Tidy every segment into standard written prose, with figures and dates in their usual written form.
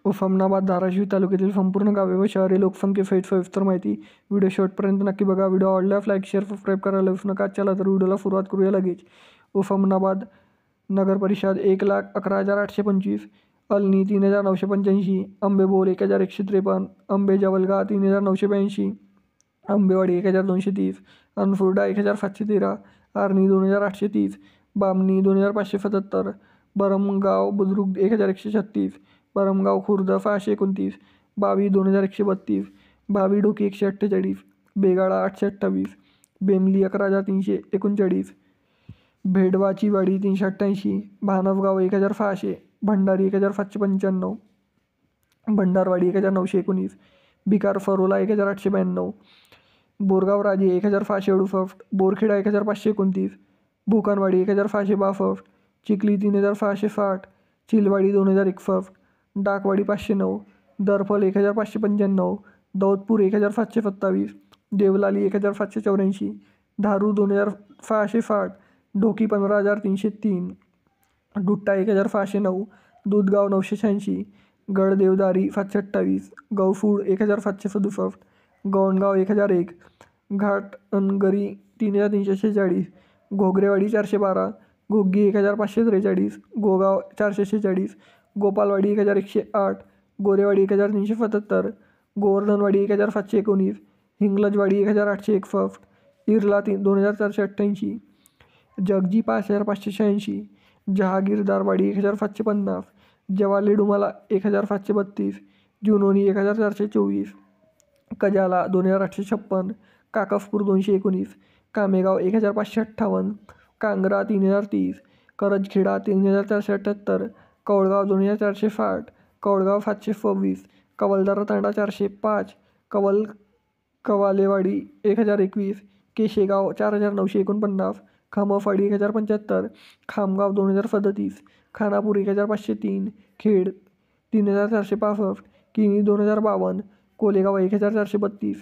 उस्मानाबाद धाराशिव तालुक्यातील संपूर्ण गावे व शहरे लोकसंख्येसहित सविस्तर माहिती. व्हिडिओ शेवटपर्यंत नक्की बघा. व्हिडिओ आवडल्यास लाईक शेअर सबस्क्राईब करायला विसरू नका. चला तर व्हिडिओला सुरुवात करूया लगेच. उस्मानाबाद नगर परिषद 1,11,825, अलनी 3,985, आंबेबोल 1,153, आंबेजवलगा 3,982, आंबेवाडी 1,230, अनफुर्डा 1,713, आर्णी 2,830, बामणी 2,577, बरमगाव बुद्रुक 1,136, बरमगाव खुर्द 629, बावी 2,132, भावी डोकी 148, बेगाळा 828, बेमली 11,339, भेडवाची वाडी 388, भानवगाव 1,600, भंडारी 1,795, भंडारवाडी 1,919, भिकार फरोला 1,892, बोरगाव राजे 1,668, बोरखेडा 1,529, भुकनवाडी 1,662, चिखली 3,660, चिलवाडी 2,061, डाकवाडी 509, दरफल 1,595, दौदपूर 1,727, देवलाली 1,784, धारू 2,660, ढोकी 15,303, डुट्टा 1,609, दूधगाव 986, गडदेवदारी 728, गौफूड 1,767, गौंडगाव 1,001, घाटनगरी 3,346, घोगरेवाडी 412, घोग्गी 1,543, गोगाव 446, गोपालवाडी 1,108, गोरेवाडी 1,377, गोवर्धनवाडी 1,719, हिंगलजवाडी 1,861, इर्ला 2,488, जगजी 5,586, जहागीरदारवाडी 1,750, जवाले डुमाला 1,732, जुनोनी 1,424, कजाला 2,856, काकसपूर 219, कामेगाव 1,558, कांगरा 3,030, करजखेडा 3,478, कवळगाव 2,460, कवळगाव 726, कवलदारा तांडा 405, कवालेवाडी 1,021, केशेगाव 4,949, खामफवाडी 1,075, खामगाव 2,037, खानापूर 1,503, खेड 3,465, किनी 2,052, कोलेगाव 1,432,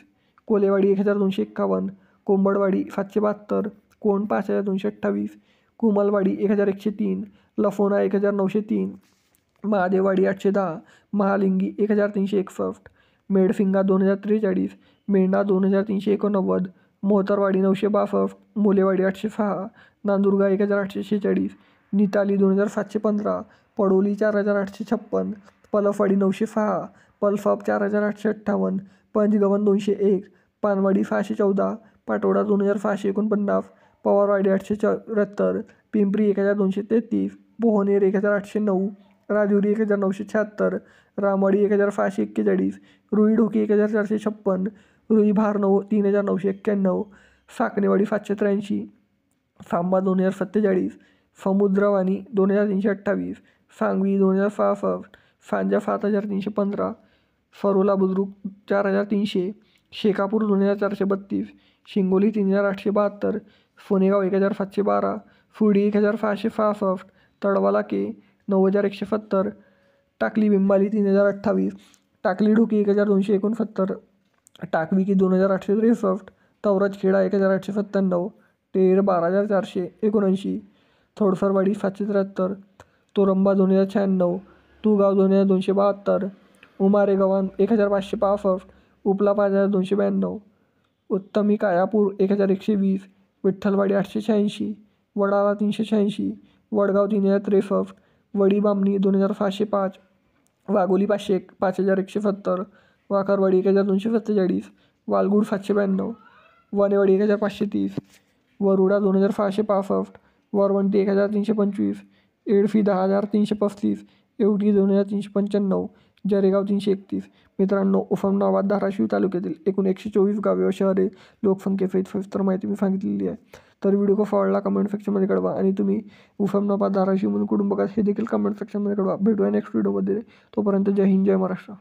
कोलेवाडी 1,251, कोंबडवाडी 772, कोंड 5,228, कुमलवाडी 1,103, लफोना 1,903, महादेववाडी 810, महालिंगी 1,361, मेडफिंगा 2,043, मेंढा 2,389, मोहतरवाडी 962, मुलेवाडी 806, नांदुर्गा 1,846, निताली 2,715, पडोली 4,856, पलफवाडी 906, पलफाप 4,858, पंचगवन 201, पानवाडी 614, पाटोडा 2,649, पवारवाडी 874, पिंपरी 1,233, पोहनेर 1,809, राजुरी 1,976, रामवाडी 1,641, रुई ढोकी 1,456, रुई भार 3,991, साकनेवाडी 783, सांबा 2,047, समुद्रवाणी 2,328, सांगवी 2,066, सांजा 7,315, फरोला बुद्रुक 4,300, शेकापूर 2,432, शिंगोली 3,872, सोनेगाव 1,712, फुडी 1,666, तडवाला के 9,170, टाकली बिंबाली 3,028, टाकली ढोकी 1,269, टाकविकी 2,863, तवरजखेडा 1,897, टेर 12,479, थोडसरवाडी 773, तोरंबा 2,096, तुगाव 2,272, उमारे गव्हाण 1,565, उपला 5,292, उत्तमी कायापूर 1,120, विठ्ठलवाडी 886, वडाळा 386, वडगाव 3,063, वडी बामणी 2,605, वाघोली 5,170, वाकरवाडी 1,247, वालगुड 792, वानेवाडी 1,530, वरुडा 2,665, वरवंटी 1,325, एडफी 10,335, एवढी 2,395, जरेगाव 331. मित्रांनो, उस्मानाबाद धाराशिव तालुक्यातील एकूण 124 गावे व शहरे लोकसंख्येसहित सविस्तर माहिती मी सांगितलेली आहे. तर व्हिडिओ कसा आवडला कमेंट सेक्शनमध्ये कळवा आणि तुम्ही उस्मानाबाद धाराशिव म्हणून कुठून बघा हे देखील कमेंट सेक्शनमध्ये कळवा. भेटूया नेक्स्ट व्हिडिओमध्ये. तोपर्यंत जय हिंद जय महाराष्ट्र.